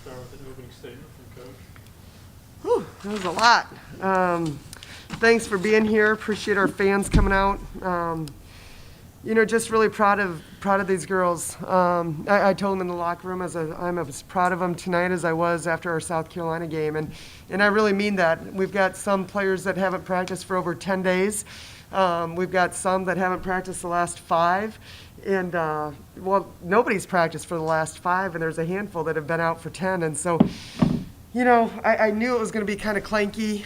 Start with an opening statement from Coach. Whew, that was a lot. Thanks for being here. Appreciate our fans coming out. Just really proud of these girls. I told them in the locker room I'm as proud of them tonight as I was after our South Carolina game, and I really mean that. We've got some players that haven't practiced for over 10 days. We've got some that haven't practiced the last 5. And, nobody's practiced for the last 5, and there's a handful that have been out for 10. And so, I knew it was going to be kind of clanky.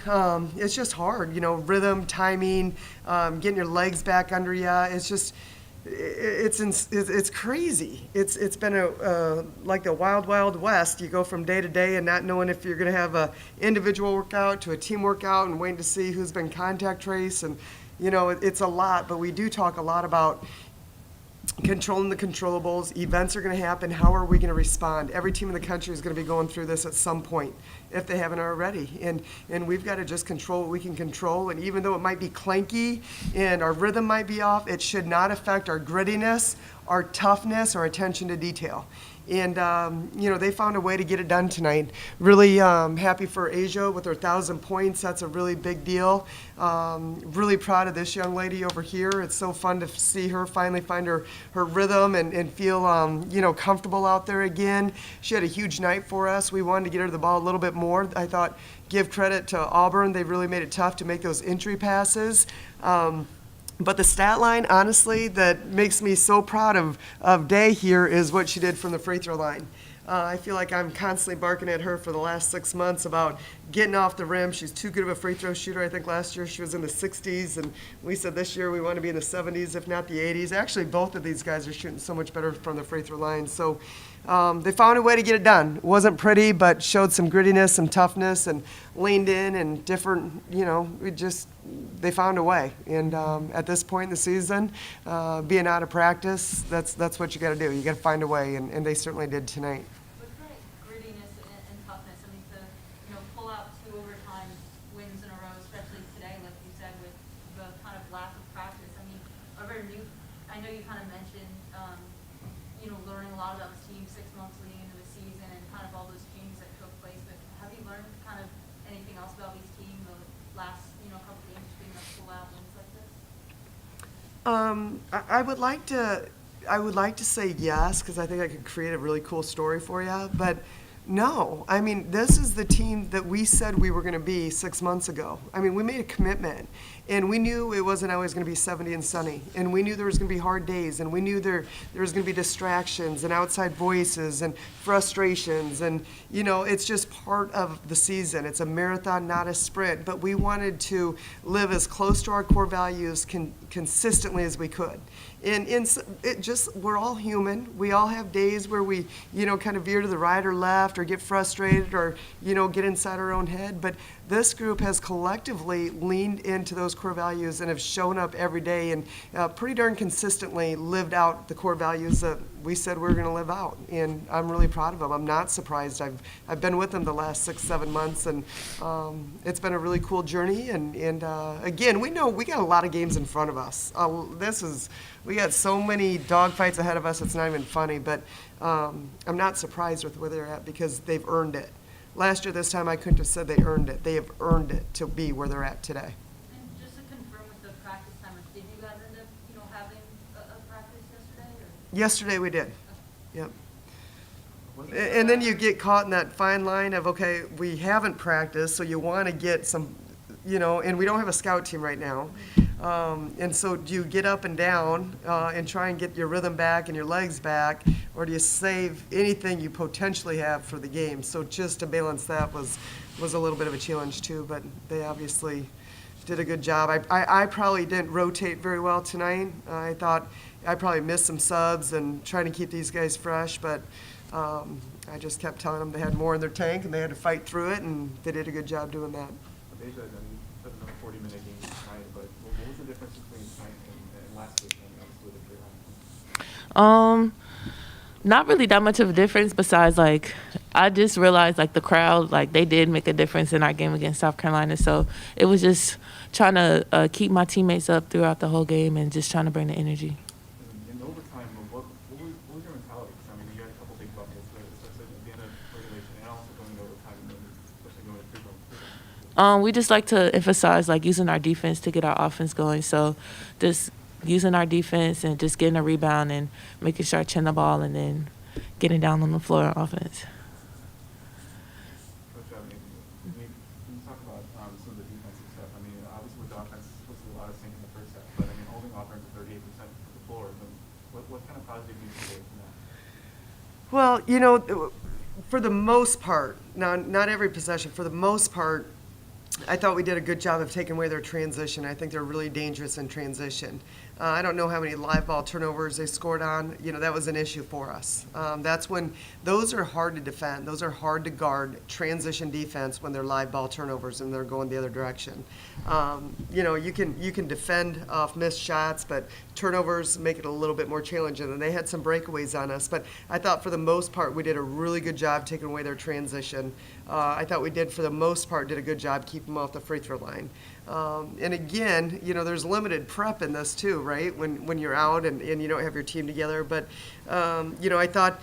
It's just hard, rhythm, timing, getting your legs back under you. It's just, it's crazy. It's been like the wild, wild west. You go from day to day and not knowing if you're going to have a individual workout to a team workout and waiting to see who's been contact traced. And, it's a lot, but we do talk a lot about controlling the controllables. Events are going to happen. How are we going to respond? Every team in the country is going to be going through this at some point, if they haven't already. And we've got to just control what we can control. And even though it might be clanky and our rhythm might be off, it should not affect our grittiness, our toughness, our attention to detail. And, they found a way to get it done tonight. Really happy for Asia with her 1,000 points. That's a really big deal. Really proud of this young lady over here. It's so fun to see her finally find her rhythm and feel, comfortable out there again. She had a huge night for us. We wanted to get her the ball a little bit more. I thought, give credit to Auburn. They really made it tough to make those entry passes. But the stat line, honestly, that makes me so proud of Day here is what she did from the free throw line. I feel like I'm constantly barking at her for the last 6 months about getting off the rim. She's too good of a free throw shooter. I think last year she was in the 60s, and we said this year we want to be in the 70s, if not the 80s. Actually, both of these guys are shooting so much better from the free throw line. So they found a way to get it done. It wasn't pretty, but showed some grittiness, some toughness, and leaned in and different, they found a way. And at this point in the season, being out of practice, that's what you got to do. You got to find a way, and they certainly did tonight. With that grittiness and toughness, I mean, to pull out 2 overtime wins in a row, especially today, like you said, with the kind of lack of practice. I mean, I know you kind of mentioned, learning a lot about this team 6 months leading into the season and kind of all those changes that took place. But have you learned kind of anything else about these teams the last, couple games being able to pull out wins like this? I would like to say yes, because I think I could create a really cool story for you, but no. I mean, this is the team that we said we were going to be 6 months ago. I mean, we made a commitment, and we knew it wasn't always going to be 70 and sunny, and we knew there was going to be hard days, and we knew there was going to be distractions and outside voices and frustrations, and, it's just part of the season. It's a marathon, not a sprint, but we wanted to live as close to our core values consistently as we could. And we're all human. We all have days where we, kind of veer to the right or left or get frustrated or, get inside our own head. But this group has collectively leaned into those core values and have shown up every day and pretty darn consistently lived out the core values that we said we were going to live out. And I'm really proud of them. I'm not surprised. I've been with them the last 6-7 months, and it's been a really cool journey. And again, we know we got a lot of games in front of us. We got so many dogfights ahead of us, it's not even funny. But I'm not surprised with where they're at because they've earned it. Last year, this time, I couldn't have said they earned it. They have earned it to be where they're at today. And just to confirm with the practice timers, did you guys end up, having a practice yesterday? Or? Yesterday we did. Yep. And then you get caught in that fine line of, okay, we haven't practiced, so you want to get some, and we don't have a scout team right now. And so do you get up and down and try and get your rhythm back and your legs back, or do you save anything you potentially have for the game? So just to balance that was a little bit of a challenge too, but they obviously did a good job. I probably didn't rotate very well tonight. I thought I probably missed some subs and trying to keep these guys fresh, but I just kept telling them they had more in their tank and they had to fight through it, and they did a good job doing that. They said another 40-minute game tonight, but what was the difference between tonight and last week when you split the 3 rounds? Not really that much of a difference besides, I just realized, the crowd, they did make a difference in our game against South Carolina. So it was just trying to keep my teammates up throughout the whole game and just trying to bring the energy. We just like to emphasize like using our defense to get our offense going. So just using our defense and just getting a rebound and making sure I chin the ball and then getting down on the floor on offense. Coach, can you talk about some of the defensive stuff? I mean, obviously with the offense, was a lot of sync in the first half, but I mean, holding Auburn to 38% of the floor, what kind of positive do you take from that? Well, for the most part, now not every possession, for the most part, I thought we did a good job of taking away their transition. I think they're really dangerous in transition. I don't know how many live ball turnovers they scored on. That was an issue for us. That's when those are hard to defend. Those are hard to guard transition defense when they're live ball turnovers and they're going the other direction. You can defend off missed shots, but turnovers make it a little bit more challenging. And they had some breakaways on us, but I thought for the most part we did a really good job taking away their transition. I thought we did, for the most part, did a good job keeping them off the free throw line. And again, there's limited prep in this too, right? When you're out and you don't have your team together. But, I thought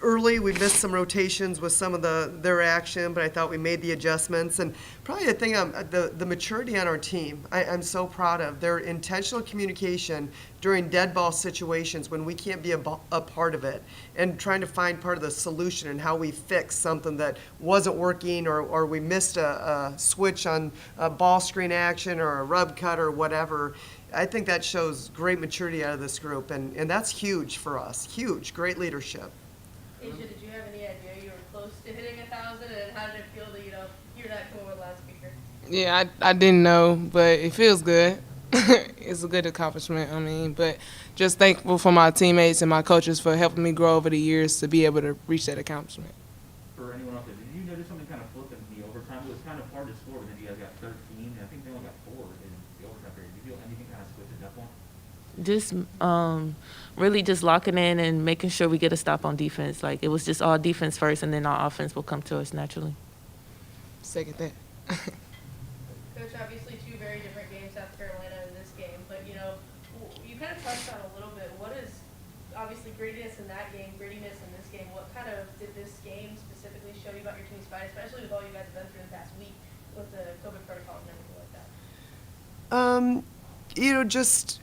early we missed some rotations with some of their action, but I thought we made the adjustments. And probably the thing, the maturity on our team, I'm so proud of. Their intentional communication during dead ball situations when we can't be a part of it, and trying to find part of the solution and how we fix something that wasn't working, or we missed a switch on a ball screen action or a rub cut or whatever. I think that shows great maturity out of this group, and that's huge for us. Huge, great leadership. Asia, did you have any idea you were close to hitting 1,000, and how did it feel to hear that come over the loudspeaker? Yeah, I didn't know, but it feels good. It's a good accomplishment. But just thankful for my teammates and my coaches for helping me grow over the years to be able to reach that accomplishment. For anyone else, did you notice something kind of flipped in the overtime? It was kind of hard to score, but then you guys got 13, and I think they only got 4 in the overtime period. Did you feel anything kind of switch at that point? Just really just locking in and making sure we get a stop on defense. Like, it was just all defense first, and then our offense will come to us naturally. Second that. Coach, obviously 2 very different games, South Carolina and this game, but you kind of touched on a little bit. What is obviously grittiness in that game, grittiness in this game? What kind of did this game specifically show you about your team's fight, especially with all you guys have been through the past week with the COVID protocols and everything like that? Just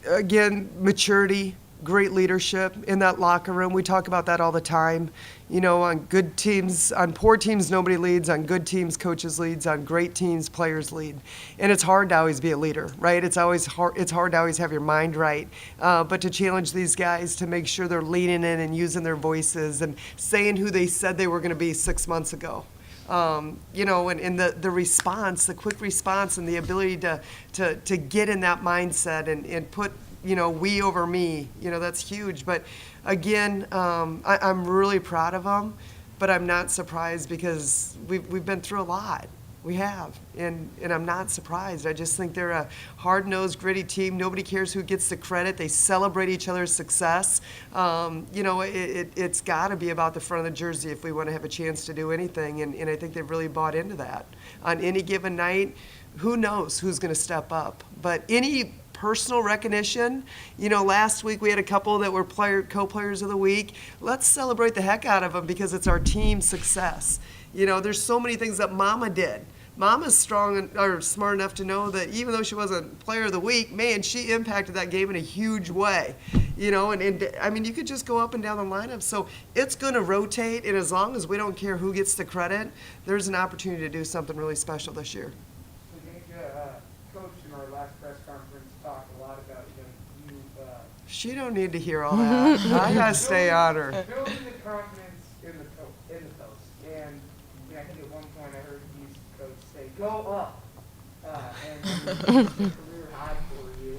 again, maturity, great leadership in that locker room. We talk about that all the time. On good teams, on poor teams, nobody leads. On good teams, coaches leads. On great teams, players lead. And it's hard to always be a leader, right? It's hard to always have your mind right. But to challenge these guys to make sure they're leaning in and using their voices and saying who they said they were going to be 6 months ago. And the response, the quick response, and the ability to get in that mindset and put, we over me, that's huge. But again, I'm really proud of them, but I'm not surprised because we've been through a lot. We have, and I'm not surprised. I just think they're a hard-nosed, gritty team. Nobody cares who gets the credit. They celebrate each other's success. It's got to be about the front of the jersey if we want to have a chance to do anything, and I think they've really bought into that. On any given night, who knows who's going to step up? But any personal recognition, last week we had a couple that were co-players of the week. Let's celebrate the heck out of them because it's our team success. There's so many things that Mama did. Mama's strong or smart enough to know that even though she wasn't player of the week, man, she impacted that game in a huge way. And I mean, you could just go up and down the lineup. So it's going to rotate, and as long as we don't care who gets the credit, there's an opportunity to do something really special this year. Coach in our last press conference talked a lot about you. She don't need to hear all that. I gotta stay on her. Building the confidence in the coach, and I think at one point I heard these coach say, "Go up," and it's a career high for you.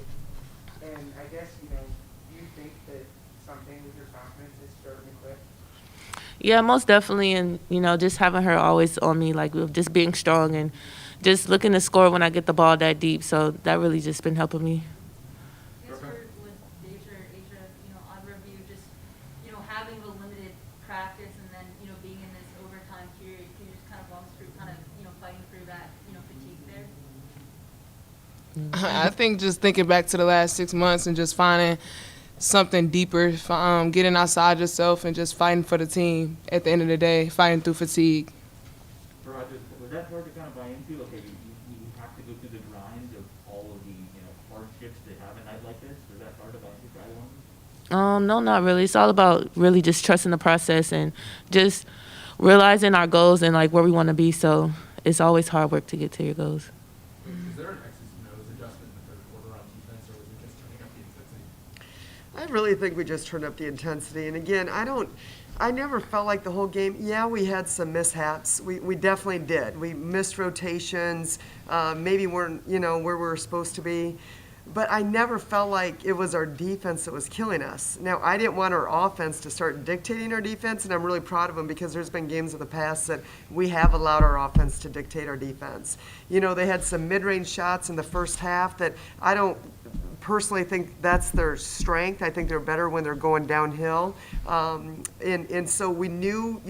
And I guess do you think that something with your confidence is starting to click? Yeah, most definitely. And, just having her always on me, like just being strong and just looking to score when I get the ball that deep. So that really just been helping me. I guess with Asia, on review, just, having the limited practice and then, being in this overtime period, can you just kind of walk us through fighting through that, fatigue there? I think just thinking back to the last 6 months and just finding something deeper, getting outside yourself and just fighting for the team at the end of the day, fighting through fatigue. For project, was that hard to kind of buy into? Okay, you have to go through the grind of all of the, hardships to have a night like this? Was that hard to buy into for everyone? No, not really. It's all about really just trusting the process and just realizing our goals and like where we want to be. So it's always hard work to get to your goals. Is there an X's and O's adjustment in the third quarter on defense, or was it just turning up the intensity? I really think we just turned up the intensity. And again, I never felt like the whole game, yeah, we had some mishaps. We definitely did. We missed rotations, maybe weren't, where we were supposed to be. But I never felt like it was our defense that was killing us. Now, I didn't want our offense to start dictating our defense, and I'm really proud of them because there's been games in the past that we have allowed our offense to dictate our defense. They had some mid-range shots in the first half that I don't personally think that's their strength. I think they're better when they're going downhill. And so we knew,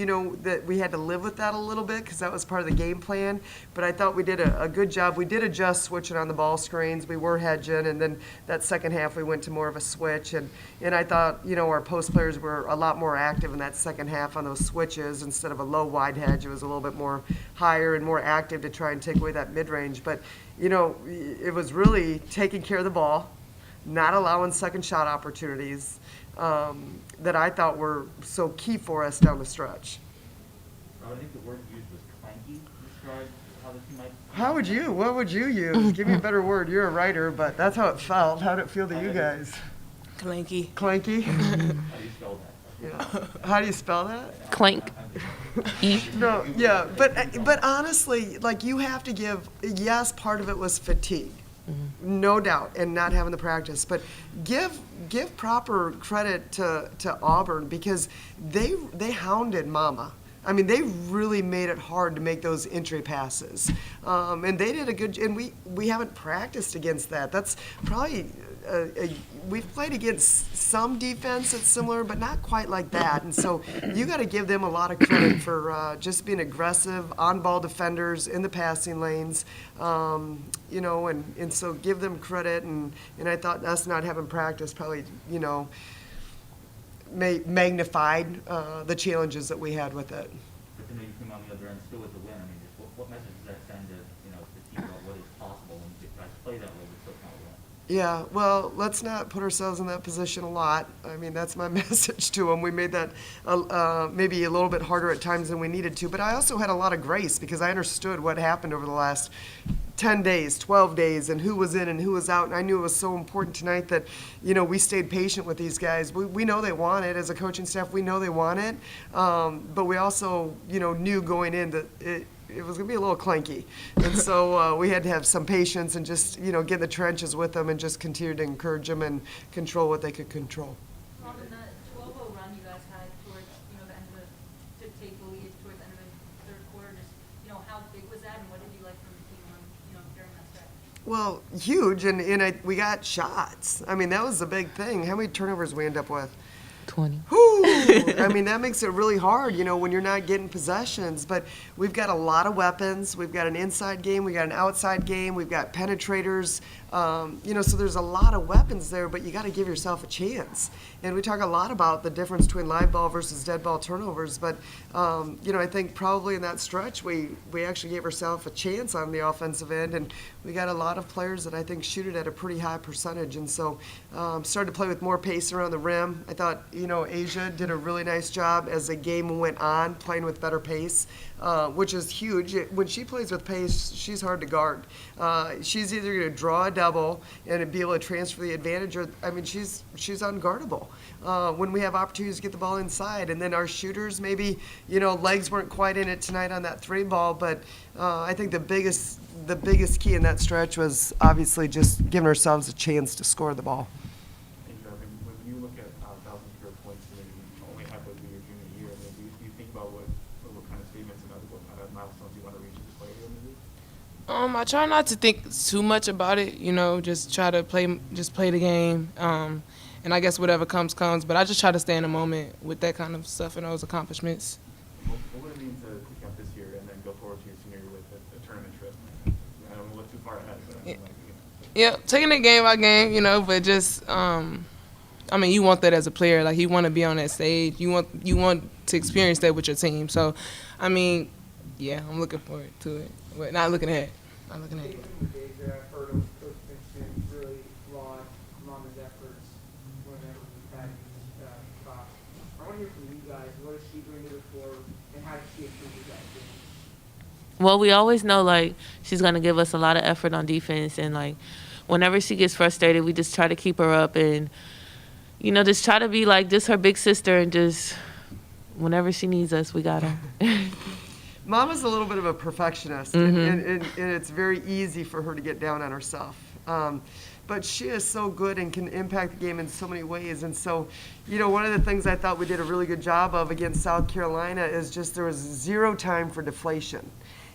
that we had to live with that a little bit because that was part of the game plan. But I thought we did a good job. We did adjust switching on the ball screens. We were hedging, and then that second half we went to more of a switch. And I thought, our post players were a lot more active in that second half on those switches. Instead of a low wide hedge, it was a little bit more higher and more active to try and take away that mid-range. But, it was really taking care of the ball, not allowing second shot opportunities that I thought were so key for us down the stretch. I think the word used was clanky to describe how the team might. What would you use? Give me a better word. You're a writer, but that's how it felt. How did it feel to you guys? Clanky. Clanky? How do you spell that? Yeah. How do you spell that? Clank. No, yeah, but honestly, like you have to give, yes, part of it was fatigue. No doubt, and not having the practice. But give proper credit to Auburn because they hounded Mama. I mean, they really made it hard to make those entry passes, and they did a good. And we haven't practiced against that. That's probably we've played against some defense that's similar, but not quite like that. And so you got to give them a lot of credit for just being aggressive, on-ball defenders in the passing lanes. And so give them credit. And I thought us not having practice probably, magnified the challenges that we had with it. But then you come on the other end still with the win. I mean, just what message does that send to, the team about what is possible when you guys play that way but still kind of win? Yeah, well, let's not put ourselves in that position a lot. I mean, that's my message to them. We made that maybe a little bit harder at times than we needed to, but I also had a lot of grace because I understood what happened over the last 10 days, 12 days, and who was in and who was out, and I knew it was so important tonight that, we stayed patient with these guys. We know they want it. As a coaching staff, we know they want it, but we also, knew going in that it was going to be a little clanky. And so we had to have some patience and just, get in the trenches with them and just continue to encourage them and control what they could control. Robin, the 12-0 run you guys had towards, the end of to take the lead towards the end of the third quarter, just, how big was that and what did you like from the team during that stretch? Well, huge, and we got shots. I mean, that was the big thing. How many turnovers we end up with? 20. Whew. I mean, that makes it really hard, when you're not getting possessions. But we've got a lot of weapons. We've got an inside game. We've got an outside game. We've got penetrators. So there's a lot of weapons there, but you got to give yourself a chance. And we talk a lot about the difference between live ball versus dead ball turnovers. But, I think probably in that stretch, we actually gave ourselves a chance on the offensive end. And we got a lot of players that I think shoot it at a pretty high percentage. And so started to play with more pace around the rim. I thought, Asia did a really nice job as the game went on, playing with better pace, which is huge. When she plays with pace, she's hard to guard. She's either going to draw a double and be able to transfer the advantage, or, she's unguardable. When we have opportunities to get the ball inside, and then our shooters, maybe, legs weren't quite in it tonight on that 3 ball, but I think the biggest key in that stretch was obviously just giving ourselves a chance to score the ball. When you look at 1,000 career points, you only halfway through your junior year, do you think about what kind of statements and what kind of milestones you want to reach as a player in the league? I try not to think too much about it, just try to play the game. And I guess whatever comes. But I just try to stay in the moment with that kind of stuff and those accomplishments. What would it mean to pick up this year and then go forward to your senior year with a tournament trip? I don't want to look too far ahead, but Yeah, taking it game by game, but just, you want that as a player. Like, you want to be on that stage. You want to experience that with your team. So, yeah, I'm looking forward to it. But not looking ahead. Not looking ahead. Taking the days that I've heard of Coach Pingeton really laud Mama's efforts whenever we've had these talks. I want to hear from you guys. What does she bring to the floor, and how does she improve you guys? Well, we always know, like, she's going to give us a lot of effort on defense. And, like, whenever she gets frustrated, we just try to keep her up and, you know, just try to be, like, just her big sister and just whenever she needs us, we got her. Mama's a little bit of a perfectionist, and it's very easy for her to get down on herself. But she is so good and can impact the game in so many ways. And so, you know, one of the things I thought we did a really good job of against South Carolina is just there was zero time for deflation.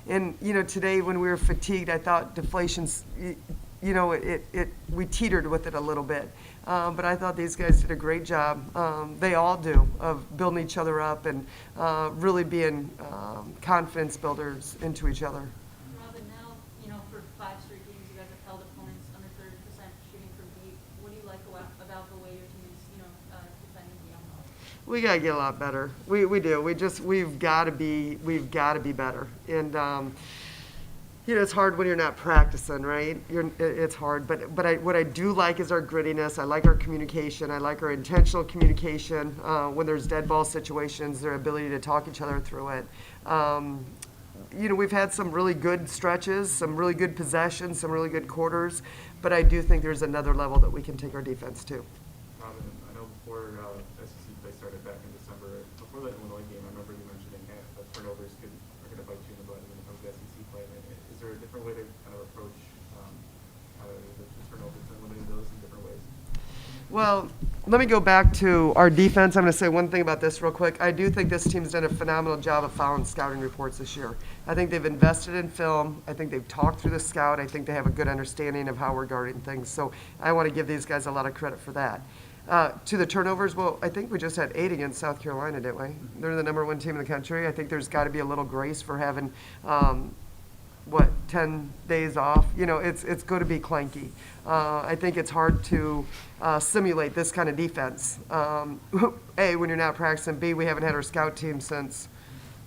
And, you know, today when we were fatigued, I thought deflation's, you know, we teetered with it a little bit. But I thought these guys did a great job. They all do, of building each other up and really being confidence builders into each other. Robin, now, you know, for 5 straight games, you guys have held opponents under 30% shooting from deep. What do you like about the way your team is, you know, defending the young ball? We gotta get a lot better. We do. We've got to be better. And you know, it's hard when you're not practicing, right? It's hard. But what I do like is our grittiness. I like our communication. I like our intentional communication. When there's dead ball situations, their ability to talk each other through it. You know, we've had some really good stretches, some really good possessions, some really good quarters. But I do think there's another level that we can take our defense to. Robin, I know before SEC play started back in December, before the Illinois game, I remember you mentioning that turnovers are going to bite you in the butt when it comes to SEC play. I mean, is there a different way to kind of approach the turnovers and limiting those in different ways? Well, let me go back to our defense. I'm going to say one thing about this real quick. I do think this team's done a phenomenal job of following scouting reports this year. I think they've invested in film. I think they've talked through the scout. I think they have a good understanding of how we're guarding things. So I want to give these guys a lot of credit for that. To the turnovers, well, I think we just had 8 against South Carolina, didn't we? They're the #1 team in the country. I think there's got to be a little grace for having 10 days off. You know, it's going to be clanky. I think it's hard to simulate this kind of defense. A, when you're not practicing. B, we haven't had our scout team since,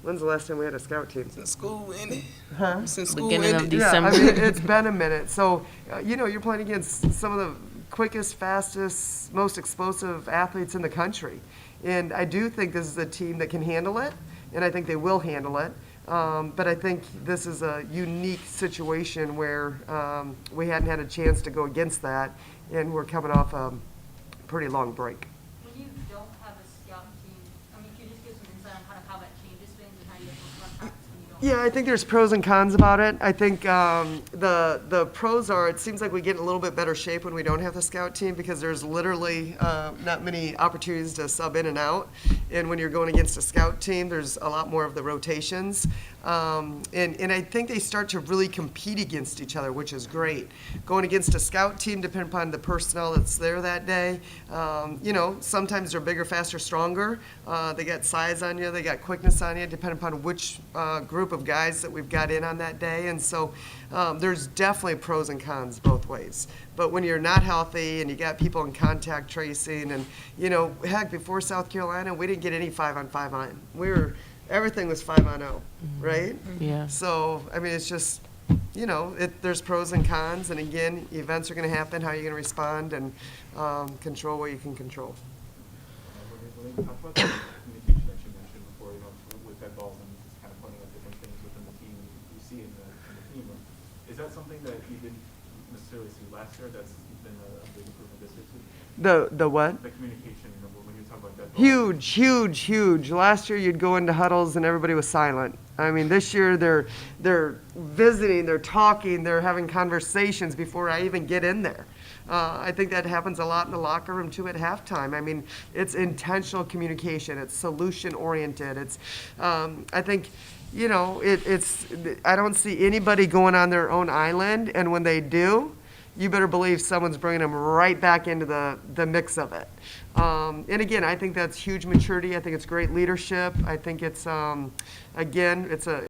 when's the last time we had a scout team? Since school ended. Huh? Since school Beginning of ended. December. Yeah, I mean, it's been a minute. So, you know, you're playing against some of the quickest, fastest, most explosive athletes in the country. And I do think this is a team that can handle it, and I think they will handle it. But I think this is a unique situation where we hadn't had a chance to go against that, and we're coming off a pretty long break. When you don't have a scout team, I mean, can you just give some insight on kind of how that changes things and how you run practice when you don't? Yeah, I think there's pros and cons about it. I think the pros are it seems like we get in a little bit better shape when we don't have the scout team because there's literally not many opportunities to sub in and out. And when you're going against a scout team, there's a lot more of the rotations. And I think they start to really compete against each other, which is great. Going against a scout team, depending upon the personnel that's there that day, you know, sometimes they're bigger, faster, stronger. They got size on you, they got quickness on you, depending upon which group of guys that we've got in on that day. And so there's definitely pros and cons both ways. But when you're not healthy and you got people in contact tracing and, you know, heck, before South Carolina, we didn't get any 5-on-5 on. Everything was 5-on-0, right? Yeah. So, I mean, it's just, you know, there's pros and cons. And again, events are going to happen, how are you going to respond, and control what you can control. When you talk about the communication that you mentioned before, you know, with dead balls and just kind of pointing out different things within the team you see in the team, is that something that you didn't necessarily see last year that's been a big improvement this year too? The what? The communication, you know, when you talk about dead balls. Huge. Last year you'd go into huddles and everybody was silent. I mean, this year they're visiting, they're talking, they're having conversations before I even get in there. I think that happens a lot in the locker room too at halftime. I mean, it's intentional communication. It's solution oriented. It's, I think, you know, I don't see anybody going on their own island, and when they do, you better believe someone's bringing them right back into the mix of it. And again, I think that's huge maturity. I think it's great leadership. I think it's, again, it's a